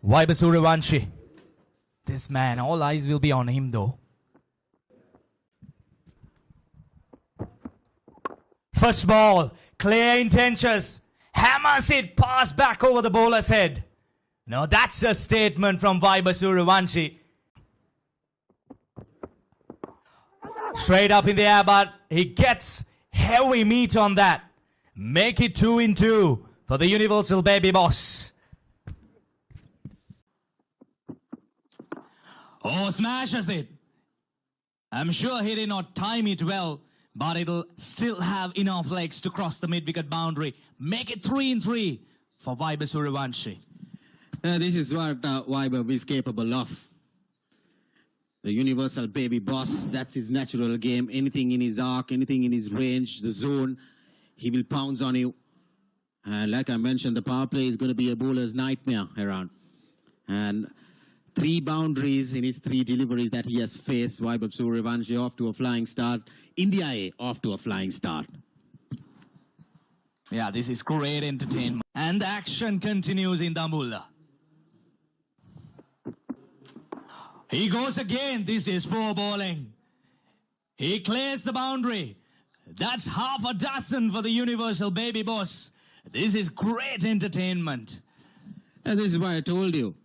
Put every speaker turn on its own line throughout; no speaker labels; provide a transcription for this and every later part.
Vaibhav Sooryavanshi. This man, all eyes will be on him though. First ball, clear intentions. Hammers it, pass back over the bowler's head. Now that's a statement from Vaibhav Sooryavanshi. Straight up in the air, but he gets heavy meat on that. Make it 2-2 for the Universal Baby Boss. Oh, smashes it. I'm sure he did not time it well, but it'll still have enough legs to cross the mid-wicket boundary. Make it 3-3 for Vaibhav Sooryavanshi.
This is what Vaibhav is capable of. The Universal Baby Boss, that's his natural game. Anything in his arc, anything in his range, the zone, he will pounce on you. And like I mentioned, the power play is going to be a bowler's nightmare around. And 3 boundaries in his 3 deliveries that he has faced. Vaibhav Sooryavanshi off to a flying start. India A off to a flying start.
Yeah, this is great entertainment. And the action continues in Dambulla. He goes again. This is poor bowling. He clears the boundary. That's half a dozen for the Universal Baby Boss. This is great entertainment.
And this is why I told you.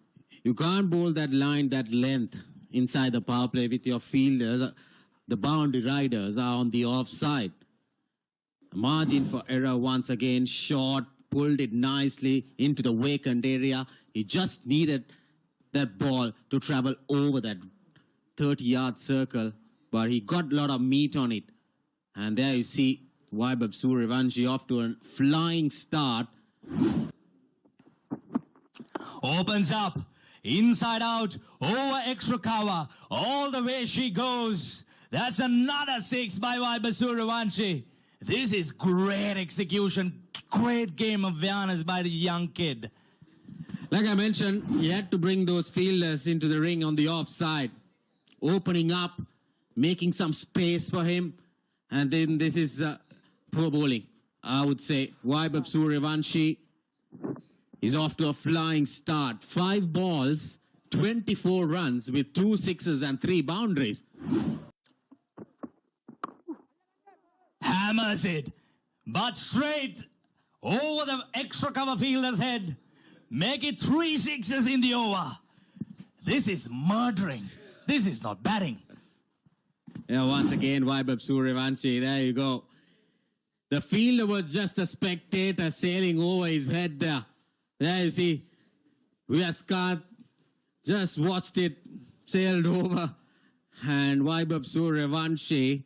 You can't bowl that line, that length inside the power play with your fielders. The boundary riders are on the offside. Margin for error once again. Short, pulled it nicely into the vacant area. He just needed that ball to travel over that 30-yard circle, but he got a lot of meat on it. And there you see Vaibhav Sooryavanshi off to a flying start.
Opens up, inside out, over extra cover, all the way she goes. That's another 6 by Vaibhav Sooryavanshi. This is great execution, great game of awareness by the young kid.
Like I mentioned, he had to bring those fielders into the ring on the offside, opening up, making some space for him. And then this is poor bowling, I would say. Vaibhav Sooryavanshi is off to a flying start. 5 balls, 24 runs with 2 sixes and 3 boundaries.
Hammers it, but straight over the extra cover fielder's head. Make it 3 sixes in the over. This is murdering. This is not batting.
Yeah, once again, Vaibhav Sooryavanshi, there you go. The fielder was just a spectator sailing over his head there. There you see, Vyas Kant just watched it, sailed over. And Vaibhav Sooryavanshi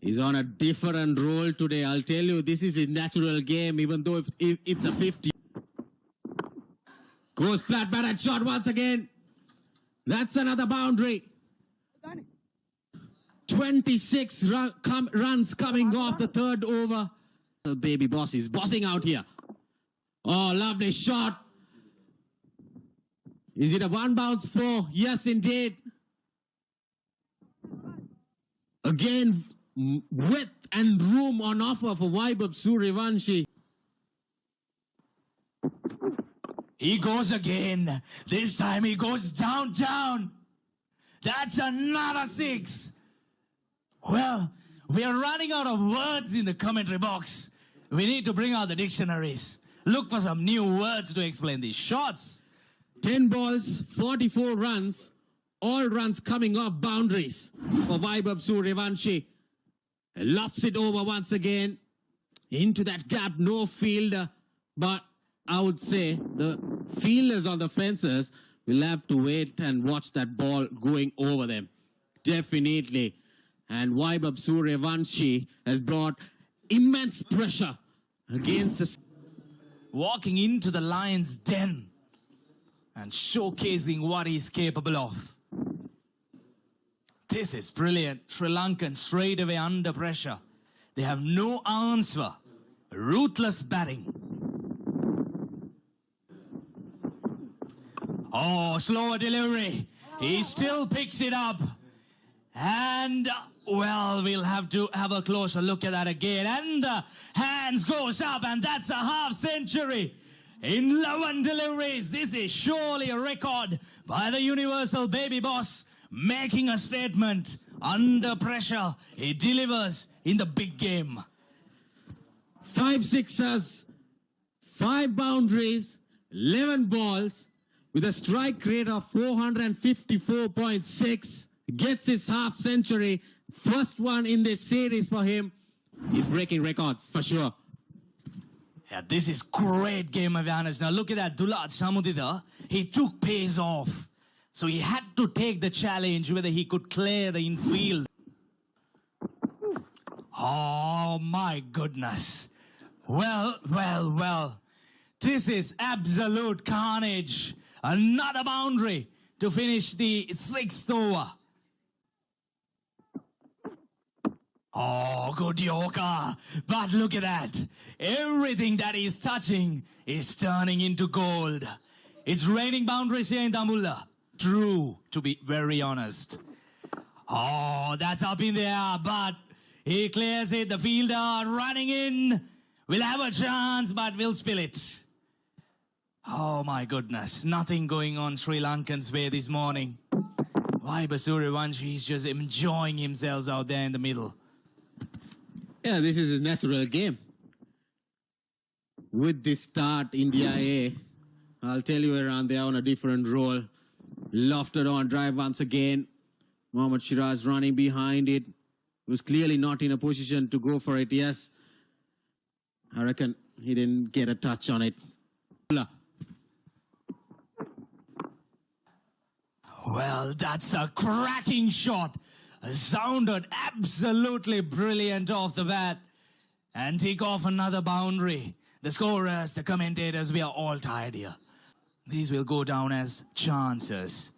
is on a different role today. I'll tell you, this is a natural game, even though if it's a 50. Goes flat batted shot once again. That's another boundary. 26 runs coming off the 3rd over. The Baby Boss is bossing out here. Oh, lovely shot. Is it a 1 bounce 4? Yes, indeed. Again, width and room on offer for Vaibhav Sooryavanshi.
He goes again. This time he goes down. That's another 6. Well, we are running out of words in the commentary box. We need to bring out the dictionaries. Look for some new words to explain these shots.
10 balls, 44 runs. All runs coming off boundaries for Vaibhav Sooryavanshi. Lofts it over once again. Into that gap, no fielder. But I would say the fielders on the fences will have to wait and watch that ball going over them. Definitely. And Vaibhav Sooryavanshi has brought immense pressure against us.
Walking into the lion's den and showcasing what he's capable of. This is brilliant. Sri Lankan straight away under pressure. They have no answer. Ruthless batting. Oh, slower delivery. He still picks it up. And, well, we'll have to have a closer look at that again. And the hands goes up, and that's a half century. in 11 deliveries. This is surely a record by the Universal Baby Boss, making a statement. Under pressure, he delivers in the big game.
5 sixes, 5 boundaries, 11 balls, with a strike rate of 454.6. Gets his half century. First one in this series for him. He's breaking records for sure.
Yeah, this is great game awareness. Now look at that, Dulad Samudida. He took pace off. So he had to take the challenge whether he could clear the infield. Oh my goodness. Well. This is absolute carnage. Another boundary to finish the 6th over. Oh, good Yorker. But look at that. Everything that he's touching is turning into gold. It's raining boundaries here in Dambulla. True, to be very honest. Oh, that's up in the air, but he clears it. The fielder running in. We'll have a chance, but we'll spill it. Oh my goodness. Nothing going on Sri Lankan's way this morning. Vaibhav Suryavanshi is just enjoying himself out there in the middle.
Yeah, this is his natural game. With this start, India A, I'll tell you around there on a different role. Lofted on drive once again. Mohammad Shiraz running behind it. Was clearly not in a position to go for it. Yes, I reckon he didn't get a touch on it.
Well, that's a cracking shot. Sounded absolutely brilliant off the bat. And take off another boundary. The scorers, the commentators, we are all tired here. These will go down as chances.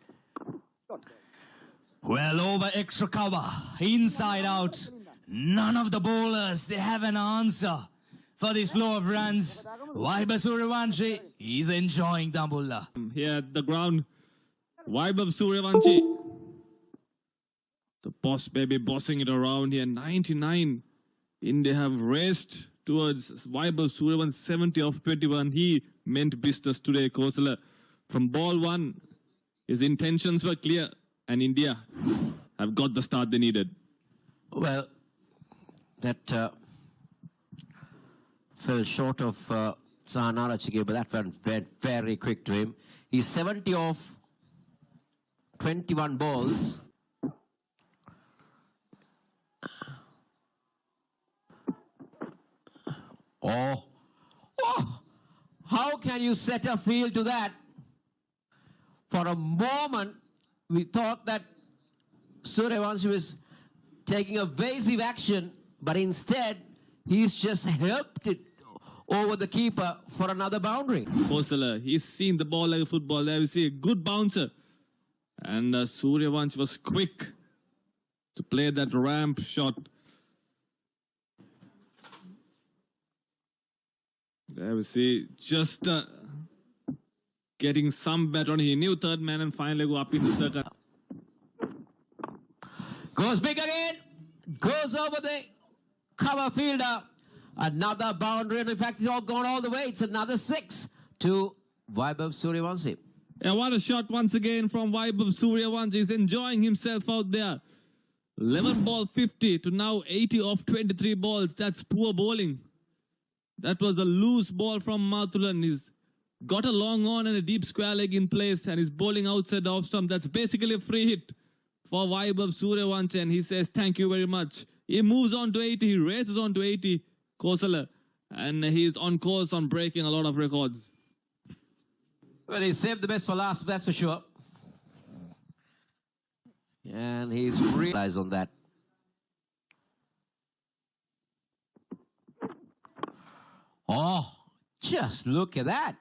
Well, over extra cover, inside out. None of the bowlers, they have an answer for this flow of runs. Vaibhav Suryavanshi, he's enjoying Dambulla.
Here at the ground, Vaibhav Suryavanshi. The boss baby bossing it around here. 99. India have raced towards Vaibhav Suryavanshi 70 of 21. He meant business today, Kosala. From ball 1, his intentions were clear, and India have got the start they needed.
Well, that fell short of Sahanara Chige, but that went very quick to him. He's 70 of 21 balls. Oh, how can you set a field to that? For a moment, we thought that Suryavanshi was taking evasive action, but instead, he's just helped it over the keeper for another boundary.
Kosala, he's seen the ball like a football. There we see a good bouncer. And Suryavanshi was quick to play that ramp shot. There we see just getting some bet on. He knew third man and finally go up in the circle.
Goes big again. Goes over the cover fielder. Another boundary. And in fact, it's all gone all the way. It's another 6 to Vaibhav Suryavanshi.
And what a shot once again from Vaibhav Suryavanshi. He's enjoying himself out there. 11 ball 50 to now 80 off 23 balls. That's poor bowling. That was a loose ball from Mathulan. He's got a long on and a deep square leg in place, and he's bowling outside the off stump. That's basically a free hit for Vaibhav Suryavanshi, and he says thank you very much. He moves on to 80. He races on to 80, Kosala, and he's on course on breaking a lot of records.
Well, he saved the best for last, that's for sure. And he's realized on that. Oh, just look at that.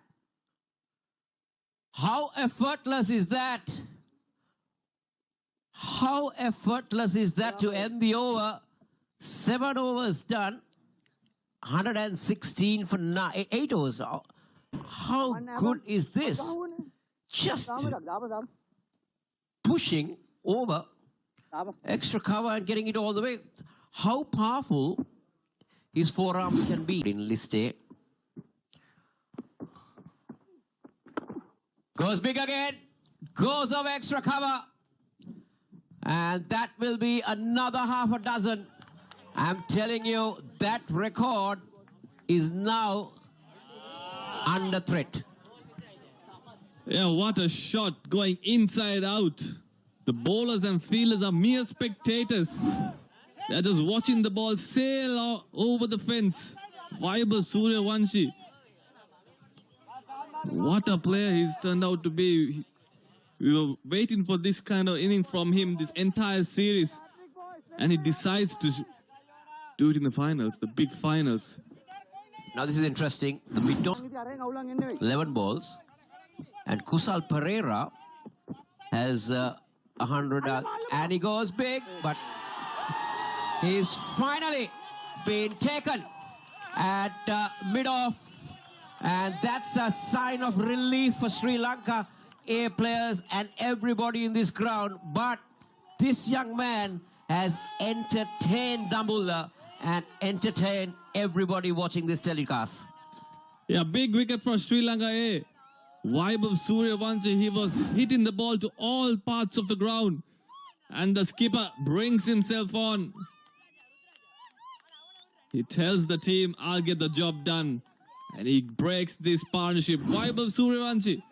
How effortless is that? How effortless is that to end the over? 7 overs done. 116 for 8 overs. How good is this? Just pushing over extra cover and getting it all the way. How powerful his forearms can be in list A. Goes big again. Goes over extra cover. And that will be another half a dozen. I'm telling you, that record is now under threat.
Yeah, what a shot going inside out. The bowlers and fielders are mere spectators. They're just watching the ball sail over the fence. Vaibhav Suryavanshi. What a player he's turned out to be. We were waiting for this kind of inning from him this entire series. And he decides to do it in the finals, the big finals.
Now this is interesting. The mid 11 balls. And Kusal Pereira has 100 and he goes big, but he's finally been taken at mid-off, and that's a sign of relief for Sri Lanka A players and everybody in this ground. But this young man has entertained Dambulla and entertained everybody watching this telecast.
Yeah, big wicket for Sri Lanka A. Vaibhav Suryavanshi, he was hitting the ball to all parts of the ground. And the skipper brings himself on. He tells the team, I'll get the job done. And he breaks this partnership. Vaibhav Suryavanshi,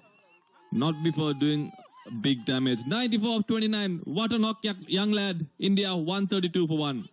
not before doing big damage. 94 of 29. What a knock, young lad. India 132 for 1.